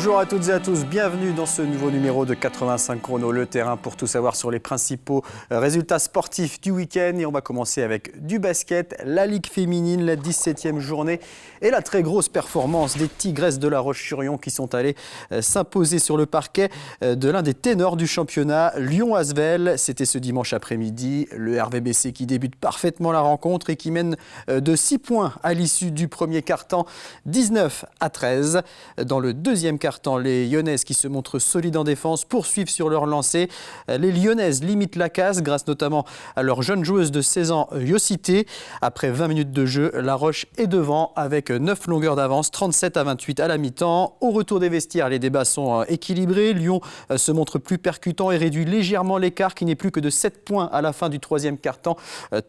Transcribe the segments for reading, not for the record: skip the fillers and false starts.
Bonjour à toutes et à tous, bienvenue dans ce nouveau numéro de 85 chrono, le terrain pour tout savoir sur les principaux résultats sportifs du week-end. Et on va commencer avec du basket, la Ligue féminine, la 17e journée et la très grosse performance des Tigresses de La Roche-sur-Yon qui sont allées s'imposer sur le parquet de l'un des ténors du championnat, Lyon-Asvel. C'était ce dimanche après-midi, le RVBC qui débute parfaitement la rencontre et qui mène de 6 points à l'issue du premier quart-temps, 19-13. Dans le deuxième quart-temps, les Lyonnaises qui se montrent solides en défense poursuivent sur leur lancée. Les Lyonnaises limitent la casse grâce notamment à leur jeune joueuse de 16 ans, Yosité. Après 20 minutes de jeu, La Roche est devant avec 9 longueurs d'avance, 37-28 à la mi-temps. Au retour des vestiaires, les débats sont équilibrés. Lyon se montre plus percutant et réduit légèrement l'écart qui n'est plus que de 7 points à la fin du troisième quart-temps,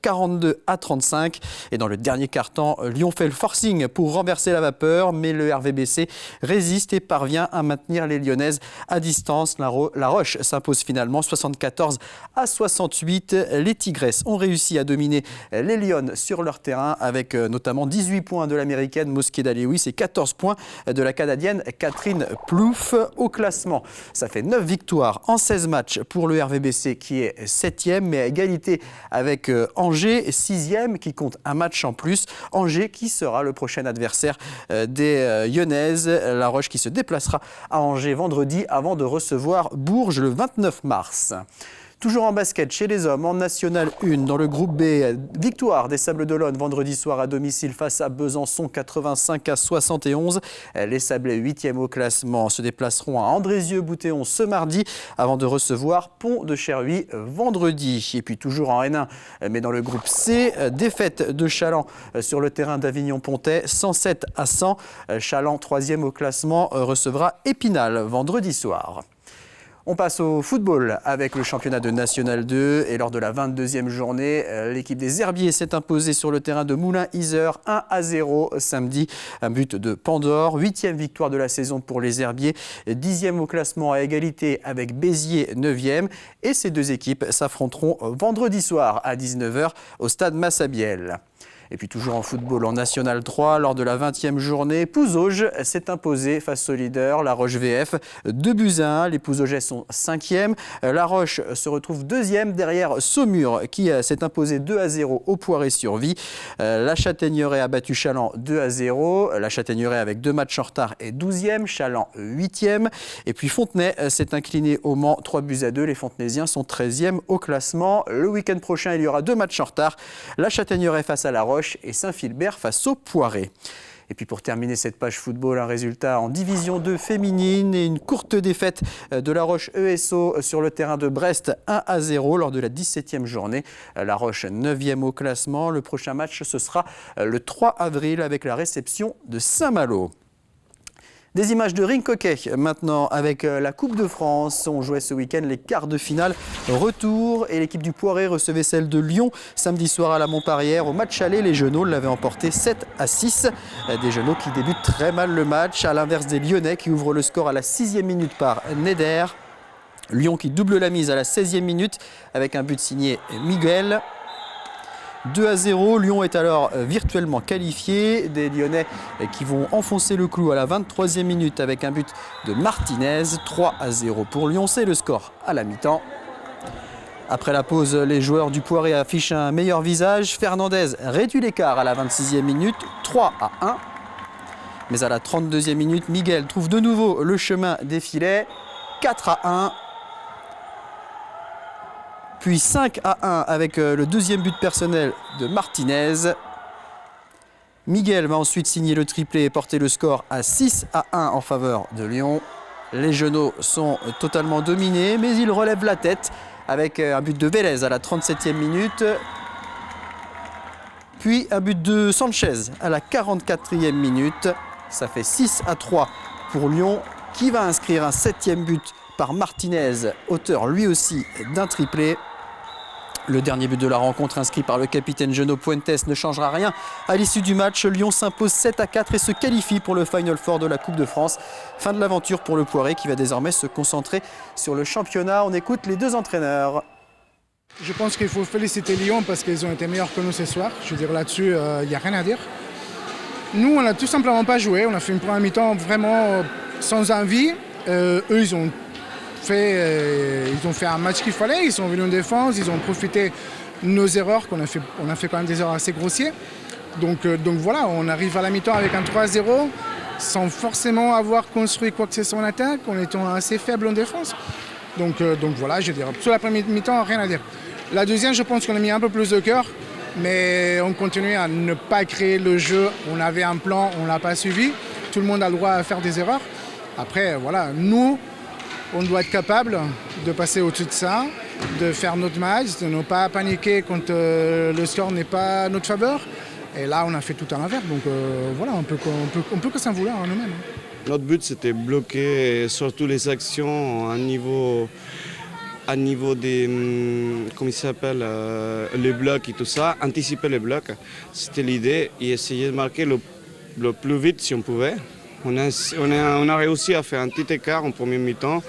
42-35. Et dans le dernier quart-temps, Lyon fait le forcing pour renverser la vapeur, mais le RVBC résiste et parvient à maintenir les Lyonnaises à distance. La Roche s'impose finalement 74-68. Les Tigresses ont réussi à dominer les Lyonnes sur leur terrain avec notamment 18 points de l'américaine Mosqueda Lewis et 14 points de la canadienne Catherine Plouffe. Au classement, ça fait 9 victoires en 16 matchs pour le RVBC qui est 7e, mais à égalité avec Angers, 6e, qui compte un match en plus. Angers qui sera le prochain adversaire des Lyonnaises. La Roche qui se déplacera à Angers vendredi avant de recevoir Bourges le 29 mars. Toujours en basket chez les hommes, en National 1, dans le groupe B, victoire des Sables d'Olonne vendredi soir à domicile face à Besançon 85-71. Les Sablés 8e au classement se déplaceront à Andrézieux-Boutéon ce mardi avant de recevoir Pont-de-Cherhuis vendredi. Et puis toujours en N1, mais dans le groupe C, défaite de Chaland sur le terrain d'Avignon-Pontet 107-100. Chaland 3e au classement recevra Épinal vendredi soir. On passe au football avec le championnat de National 2 et lors de la 22e journée, l'équipe des Herbiers s'est imposée sur le terrain de Moulins-Isère 1-0 samedi. Un but de Pandore, 8e victoire de la saison pour les Herbiers, 10e au classement à égalité avec Béziers 9e. Et ces deux équipes s'affronteront vendredi soir à 19h au stade Massabielle. Et puis toujours en football, en National 3, lors de la 20e journée, Pouzauges s'est imposé face au leader, La Roche VF, 2-1. Les Pouzaugeais sont 5e. La Roche se retrouve 2e derrière Saumur qui s'est imposé 2-0 au Poiré-sur-Vie. La Châtaigneraie a battu Chaland 2-0. La Châtaigneraie avec 2 matchs en retard est 12e. Chaland 8e. Et puis Fontenay s'est incliné au Mans 3-2. Les Fontenaisiens sont 13e au classement. Le week-end prochain, il y aura 2 matchs en retard. La Châtaigneraie face à La Roche et Saint-Philbert face au Poiré. Et puis pour terminer cette page football, un résultat en division 2 féminine et une courte défaite de La Roche ESO sur le terrain de Brest 1-0 lors de la 17e journée. La Roche 9e au classement. Le prochain match, ce sera le 3 avril avec la réception de Saint-Malo. Des images de rink hockey maintenant avec la Coupe de France. On jouait ce week-end les quarts de finale retour et l'équipe du Poiré recevait celle de Lyon samedi soir à la Montparière. Au match aller, les Genoux l'avaient emporté 7-6. Des Genoux qui débutent très mal le match à l'inverse des Lyonnais qui ouvrent le score à la 6e minute par Neder. Lyon qui double la mise à la 16e minute avec un but signé Miguel. 2-0, Lyon est alors virtuellement qualifié. Des Lyonnais qui vont enfoncer le clou à la 23e minute avec un but de Martinez. 3-0 pour Lyon, c'est le score à la mi-temps. Après la pause, les joueurs du Poiré affichent un meilleur visage. Fernandez réduit l'écart à la 26e minute, 3-1. Mais à la 32e minute, Miguel trouve de nouveau le chemin des filets, 4-1. Puis 5-1 avec le deuxième but personnel de Martinez. Miguel va ensuite signer le triplé et porter le score à 6-1 en faveur de Lyon. Les Genoux sont totalement dominés, mais ils relèvent la tête avec un but de Vélez à la 37e minute. Puis un but de Sanchez à la 44e minute. Ça fait 6-3 pour Lyon qui va inscrire un 7e but par Martinez, auteur lui aussi d'un triplé. Le dernier but de la rencontre inscrit par le capitaine Genoux Puentes ne changera rien. À l'issue du match, Lyon s'impose 7-4 et se qualifie pour le Final Four de la Coupe de France. Fin de l'aventure pour le Poiré qui va désormais se concentrer sur le championnat. On écoute les deux entraîneurs. Je pense qu'il faut féliciter Lyon parce qu'ils ont été meilleurs que nous ce soir. Je veux dire, là-dessus, il n'y a rien à dire. Nous, on n'a tout simplement pas joué. On a fait une première mi-temps vraiment sans envie. Eux, ils ont fait un match qu'il fallait, ils sont venus en défense, ils ont profité de nos erreurs, qu'on a fait, on a fait quand même des erreurs assez grossières. Donc voilà, on arrive à la mi-temps avec un 3-0, sans forcément avoir construit quoi que ce soit en attaque, en étant assez faible en défense. Donc voilà, je dirais, sur la première mi-temps, rien à dire. La deuxième, je pense qu'on a mis un peu plus de cœur, mais on continue à ne pas créer le jeu. On avait un plan, on ne l'a pas suivi. Tout le monde a le droit à faire des erreurs. Après, voilà, nous, on doit être capable de passer au-dessus de ça, de faire notre match, de ne pas paniquer quand le score n'est pas à notre faveur. Et là, on a fait tout à l'envers. Donc voilà, on peut que s'en vouloir à nous-mêmes. Notre but, c'était bloquer surtout les actions à niveau des, comment il s'appelle, les blocs et tout ça, anticiper les blocs. C'était l'idée et essayer de marquer le plus vite si on pouvait. On a réussi à faire un petit écart en premier mi-temps.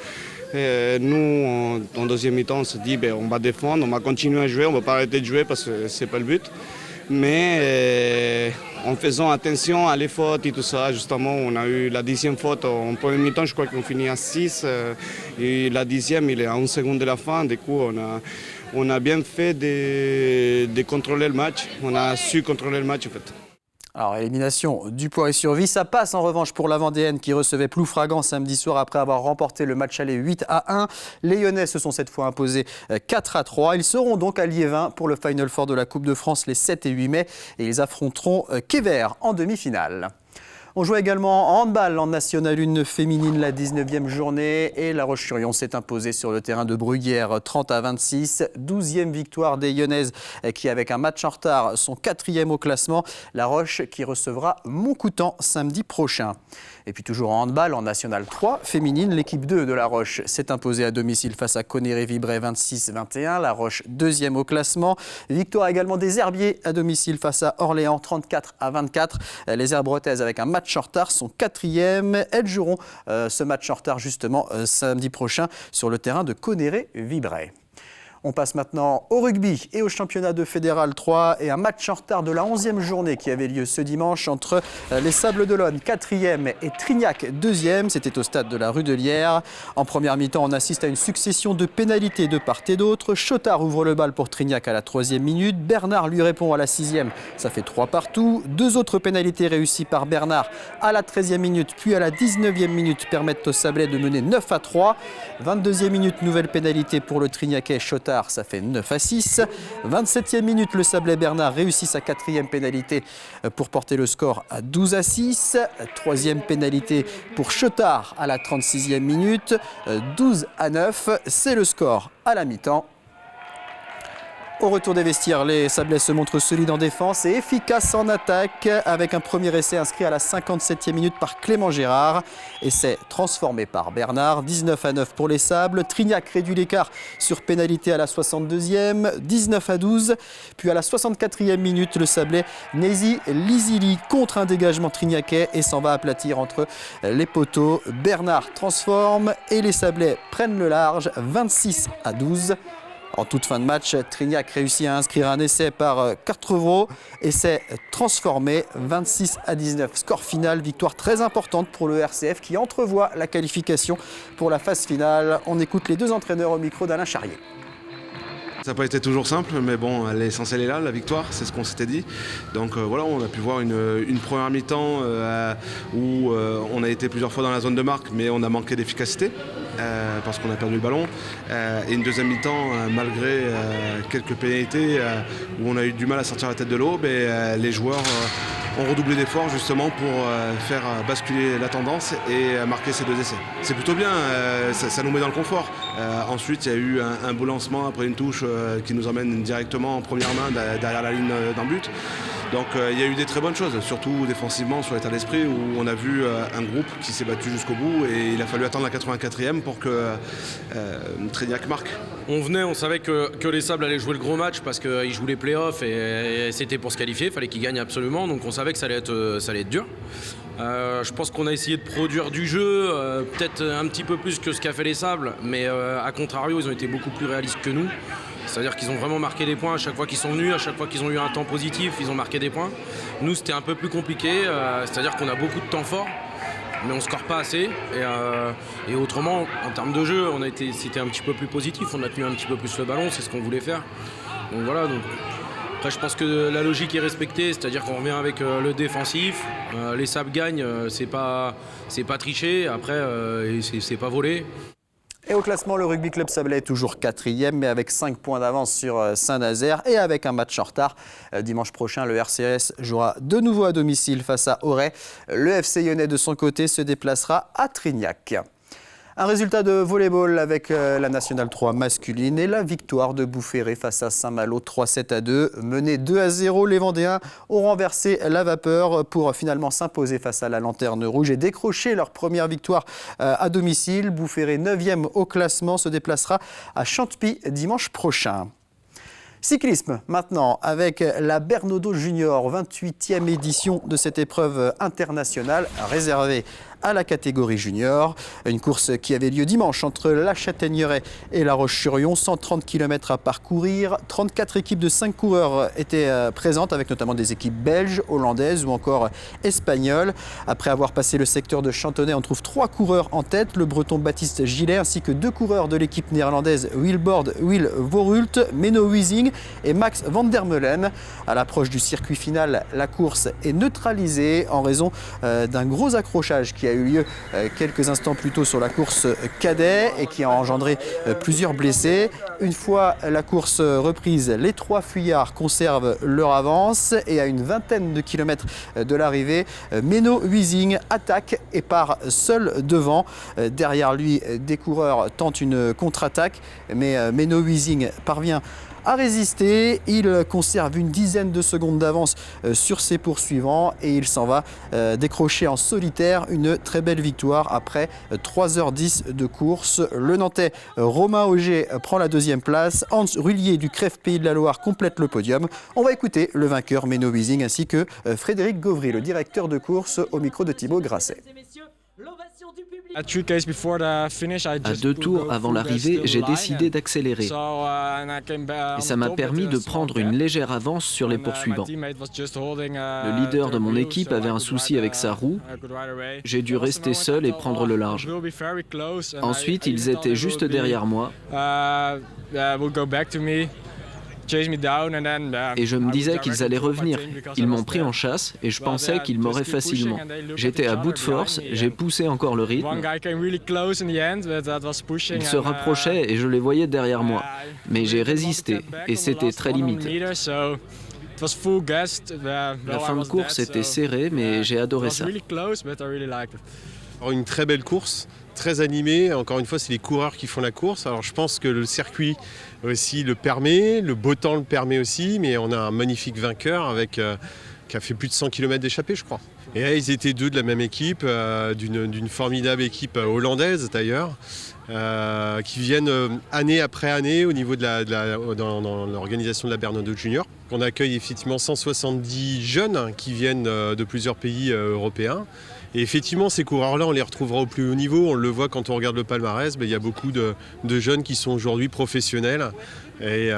Et nous, en deuxième mi-temps, on s'est dit on va défendre, on va continuer à jouer, on ne va pas arrêter de jouer parce que ce n'est pas le but. Mais en faisant attention à les fautes et tout ça, justement, on a eu la 10e faute en premier mi-temps, je crois qu'on finit à 6. Et la 10e, il est à 1 seconde de la fin. Du coup, on a bien fait de contrôler le match. On a su contrôler le match, en fait. Alors, élimination du Poiré-sur-Vie, ça passe en revanche pour la Vendéenne qui recevait Ploufragan samedi soir après avoir remporté le match aller 8-1. Les Lyonnais se sont cette fois imposés 4-3. Ils seront donc à Liévin pour le Final Four de la Coupe de France les 7 et 8 mai et ils affronteront Quévert en demi-finale. On joue également en handball en National 1 féminine la 19e journée et La Roche-sur-Yon s'est imposée sur le terrain de Bruguière 30-26. 12e victoire des Lyonnaises qui avec un match en retard sont 4e au classement. La Roche qui recevra Montcoutan samedi prochain. Et puis toujours en handball, en National 3 féminine, l'équipe 2 de La Roche s'est imposée à domicile face à Conneré-Vibray 26-21. La Roche 2e au classement. Victoire également des Herbiers à domicile face à Orléans 34-24. Les Herbretaises avec un match en retard sont 4e. Elles joueront ce match en retard justement samedi prochain sur le terrain de Conneré-Vibray. On passe maintenant au rugby et au championnat de Fédéral 3 et un match en retard de la 11e journée qui avait lieu ce dimanche entre les Sables d'Olonne 4e et Trignac 2e. C'était au stade de la rue de Lierre. En première mi-temps, on assiste à une succession de pénalités de part et d'autre. Chotard ouvre le bal pour Trignac à la 3e minute. Bernard lui répond à la 6e. Ça fait 3 partout. 2 autres pénalités réussies par Bernard à la 13e minute puis à la 19e minute permettent aux Sablais de mener 9-3. 22e minute, nouvelle pénalité pour le Trignacais Chotard. Ça fait 9-6. 27e minute, le Sablais Bernard réussit sa 4e pénalité pour porter le score à 12-6. 3e pénalité pour Chotard à la 36e minute. 12-9. C'est le score à la mi-temps. Au retour des vestiaires, les Sablais se montrent solides en défense et efficaces en attaque avec un premier essai inscrit à la 57e minute par Clément Gérard. Essai transformé par Bernard, 19-9 pour les Sables. Trignac réduit l'écart sur pénalité à la 62e, 19-12. Puis à la 64e minute, le Sablais Nézi Lizili contre un dégagement trignacais et s'en va aplatir entre les poteaux. Bernard transforme et les Sablais prennent le large, 26-12. En toute fin de match, Trignac réussit à inscrire un essai par Cartrevaux. Essai transformé, 26-19. Score final, victoire très importante pour le RCF qui entrevoit la qualification pour la phase finale. On écoute les deux entraîneurs au micro d'Alain Charrier. Ça n'a pas été toujours simple, mais bon, l'essentiel est là, la victoire, c'est ce qu'on s'était dit. Donc voilà, on a pu voir une première mi-temps où on a été plusieurs fois dans la zone de marque, mais on a manqué d'efficacité parce qu'on a perdu le ballon. Et une deuxième mi-temps, malgré quelques pénalités où on a eu du mal à sortir la tête de l'eau, les joueurs ont redoublé d'efforts justement pour faire basculer la tendance et marquer ces 2 essais. C'est plutôt bien, ça nous met dans le confort. Ensuite, il y a eu un beau lancement après une touche qui nous emmène directement en première main derrière la ligne d'un but. Donc il y a eu des très bonnes choses, surtout défensivement sur l'état d'esprit où on a vu un groupe qui s'est battu jusqu'au bout et il a fallu attendre la 84e pour que Trignac marque. On savait que les Sables allaient jouer le gros match parce qu'ils jouent les playoffs et c'était pour se qualifier, il fallait qu'ils gagnent absolument, donc on savait que ça allait être dur. Je pense qu'on a essayé de produire du jeu, peut-être un petit peu plus que ce qu'a fait les Sables, mais à contrario, ils ont été beaucoup plus réalistes que nous. C'est-à-dire qu'ils ont vraiment marqué des points à chaque fois qu'ils sont venus, à chaque fois qu'ils ont eu un temps positif, ils ont marqué des points. Nous, c'était un peu plus compliqué, c'est-à-dire qu'on a beaucoup de temps fort. mais on score pas assez. Et autrement, en termes de jeu, c'était un petit peu plus positif. On a tenu un petit peu plus le ballon, c'est ce qu'on voulait faire. Donc voilà. Après, je pense que la logique est respectée, c'est-à-dire qu'on revient avec le défensif. Les Sables gagnent, c'est pas triché. Après, c'est pas volé. Et au classement, le Rugby Club Sablais est toujours 4e, mais avec 5 points d'avance sur Saint-Nazaire et avec un match en retard. Dimanche prochain, le RCS jouera de nouveau à domicile face à Auray. Le FC Lyonnais, de son côté, se déplacera à Trignac. Un résultat de volleyball avec la Nationale 3 masculine et la victoire de Boufféré face à Saint-Malo 3-7-2. Menés 2-0, les Vendéens ont renversé la vapeur pour finalement s'imposer face à la Lanterne Rouge et décrocher leur première victoire à domicile. Boufféré 9e au classement se déplacera à Chantepie dimanche prochain. Cyclisme maintenant avec la Bernodeau Junior, 28e édition de cette épreuve internationale réservée à la catégorie junior. Une course qui avait lieu dimanche entre la Châtaigneraie et la Roche-sur-Yon. 130 km à parcourir. 34 équipes de 5 coureurs étaient présentes avec notamment des équipes belges, hollandaises ou encore espagnoles. Après avoir passé le secteur de Chantonnay, on trouve 3 coureurs en tête. Le breton Baptiste Gillet ainsi que 2 coureurs de l'équipe néerlandaise Wilbord Will Vorhult, Menno Wiesing et Max van der Meulen. À l'approche du circuit final, la course est neutralisée en raison d'un gros accrochage qui a eu lieu quelques instants plus tôt sur la course cadet et qui a engendré plusieurs blessés. Une fois la course reprise, les 3 fuyards conservent leur avance et à une vingtaine de kilomètres de l'arrivée, Menno Wiesing attaque et part seul devant. Derrière lui, des coureurs tentent une contre-attaque, mais Menno Wiesing parvient à résister. Il conserve une dizaine de secondes d'avance sur ses poursuivants et il s'en va décrocher en solitaire une très belle victoire après 3h10 de course. Le Nantais Romain Auger prend la 2e place. Hans Rullier du Crève Pays de la Loire complète le podium. On va écouter le vainqueur Menno Wiesing ainsi que Frédéric Gauvry, le directeur de course, au micro de Thibaut Grasset. À 2 tours avant l'arrivée, j'ai décidé d'accélérer. Et ça m'a permis de prendre une légère avance sur les poursuivants. Le leader de mon équipe avait un souci avec sa roue. J'ai dû rester seul et prendre le large. Ensuite, ils étaient juste derrière moi. Et je me disais qu'ils allaient revenir. Ils m'ont pris en chasse et je pensais qu'ils m'auraient facilement. J'étais à bout de force, j'ai poussé encore le rythme. Ils se rapprochaient et je les voyais derrière moi. Mais j'ai résisté et c'était très limité. La fin de course était serrée, mais j'ai adoré ça. Une très belle course, très animée. Encore une fois, c'est les coureurs qui font la course. Alors je pense que le circuit aussi le permet, le beau temps le permet aussi, mais on a un magnifique vainqueur qui a fait plus de 100 km d'échappée, je crois. Et là, ils étaient 2 de la même équipe, d'une formidable équipe hollandaise d'ailleurs, qui viennent année après année au niveau dans l'organisation de la Bernodeau Junior. On accueille effectivement 170 jeunes qui viennent de plusieurs pays européens. Et effectivement, ces coureurs-là, on les retrouvera au plus haut niveau. On le voit quand on regarde le palmarès, il y a beaucoup de jeunes qui sont aujourd'hui professionnels. Et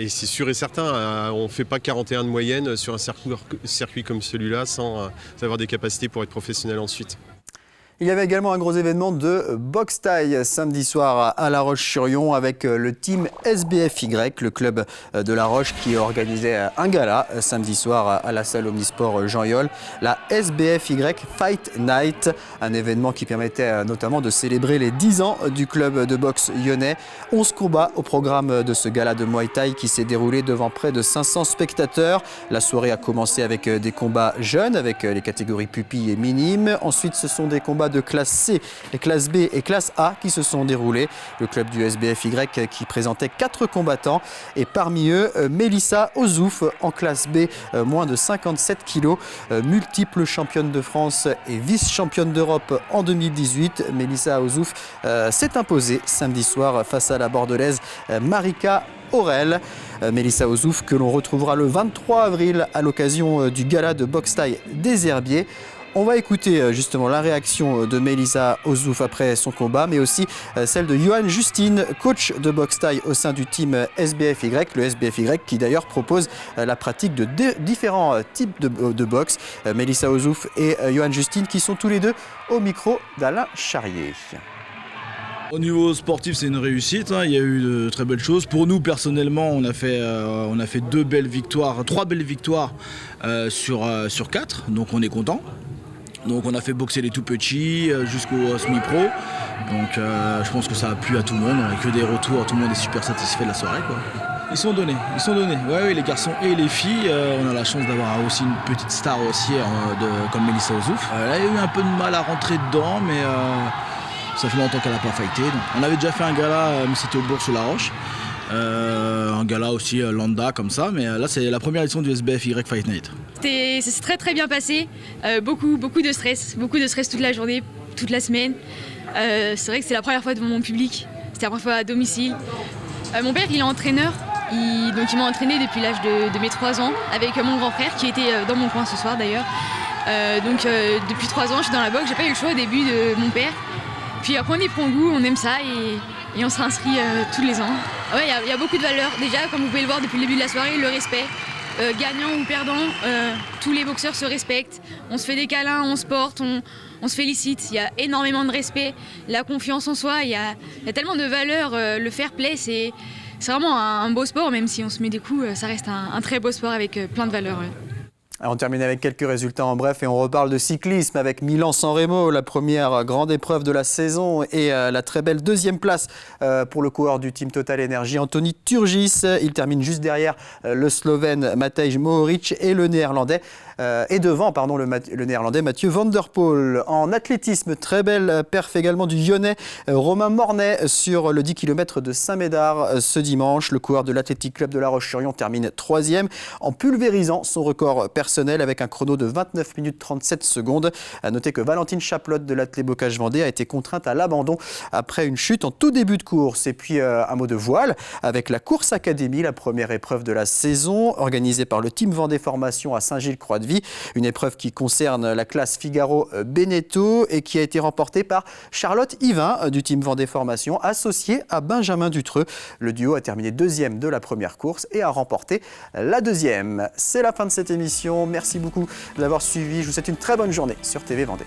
c'est sûr et certain, on ne fait pas 41 de moyenne sur un circuit comme celui-là sans avoir des capacités pour être professionnel ensuite. Il y avait également un gros événement de boxe thaï samedi soir à La Roche-sur-Yon avec le team SBFY, le club de La Roche qui organisait un gala samedi soir à la salle Omnisport Jean Yol. La SBFY Fight Night, un événement qui permettait notamment de célébrer les 10 ans du club de boxe lyonnais. 11 combats au programme de ce gala de Muay Thai qui s'est déroulé devant près de 500 spectateurs. La soirée a commencé avec des combats jeunes avec les catégories pupilles et minimes. Ensuite, ce sont des combats de classe C, classe B et classe A qui se sont déroulés. Le club du SBFY qui présentait 4 combattants et parmi eux, Mélissa Ozouf en classe B, moins de 57 kilos, multiple championne de France et vice-championne d'Europe en 2018. Mélissa Ozouf s'est imposée samedi soir face à la bordelaise Marika Aurel. Mélissa Ozouf que l'on retrouvera le 23 avril à l'occasion du gala de boxe thaï des Herbiers. On va écouter justement la réaction de Melissa Ozouf après son combat, mais aussi celle de Johan Justine, coach de boxe thaï au sein du team SBFY, le SBFY qui d'ailleurs propose la pratique de différents types de boxe. Melissa Ozouf et Johan Justine qui sont tous les deux au micro d'Alain Charrier. Au niveau sportif, c'est une réussite, hein. Il y a eu de très belles choses. Pour nous, personnellement, on a fait 3 belles victoires sur 4, donc on est content. Donc on a fait boxer les tout petits jusqu'au semi-pro. Donc je pense que ça a plu à tout le monde, on n'a que des retours, tout le monde est super satisfait de la soirée, quoi. Ils sont donnés. Ouais, les garçons et les filles. On a la chance d'avoir aussi une petite star aussi comme Melissa Ozouf. Elle a eu un peu de mal à rentrer dedans, mais ça fait longtemps qu'elle n'a pas fighté. Donc, on avait déjà fait un gala, mais c'était au Bourg-sur-la-Roche. Un gala aussi lambda comme ça, mais là c'est la première édition du SBFY Fight Night. Ça s'est très très bien passé. Beaucoup de stress toute la journée, toute la semaine. C'est vrai que c'est la première fois devant mon public. C'était la première fois à domicile. Mon père, il est entraîneur. Donc il m'a entraîné depuis l'âge de mes 3 ans avec mon grand frère qui était dans mon coin ce soir d'ailleurs. Depuis 3 ans je suis dans la boxe, j'ai pas eu le choix au début de mon père. Puis après on y prend goût, on aime ça et on se réinscrit tous les ans. Ouais, il y a beaucoup de valeurs. Déjà, comme vous pouvez le voir depuis le début de la soirée, le respect. Gagnant ou perdant, tous les boxeurs se respectent. On se fait des câlins, on se porte, on se félicite. Il y a énormément de respect, la confiance en soi. Il y a tellement de valeurs. Le fair play, c'est vraiment un beau sport, même si on se met des coups, ça reste un très beau sport avec plein de valeurs. Ouais. On termine avec quelques résultats en bref et on reparle de cyclisme avec Milan-San Remo, la première grande épreuve de la saison et la très belle 2e place pour le coureur du team Total Energy, Anthony Turgis. Il termine juste derrière le Slovène Matej Mohoric et le Néerlandais. Le Néerlandais Mathieu Van Der Poel. En athlétisme, très belle perf également du Lyonnais Romain Mornay sur le 10 km de Saint-Médard ce dimanche. Le coureur de l'Athletic Club de La Roche-sur-Yon termine 3e en pulvérisant son record personnel avec un chrono de 29 minutes 37 secondes. À noter que Valentine Chaplotte de l'Athlé Bocage Vendée a été contrainte à l'abandon après une chute en tout début de course. Et puis un mot de voile avec la course Académie, la première épreuve de la saison organisée par le team Vendée Formation à Saint-Gilles-Croix-de-Vie. Une épreuve qui concerne la classe Figaro Beneteau et qui a été remportée par Charlotte Yvain du team Vendée Formation, associée à Benjamin Dutreux. Le duo a terminé 2e de la première course et a remporté la 2e. C'est la fin de cette émission. Merci beaucoup de l'avoir suivi. Je vous souhaite une très bonne journée sur TV Vendée.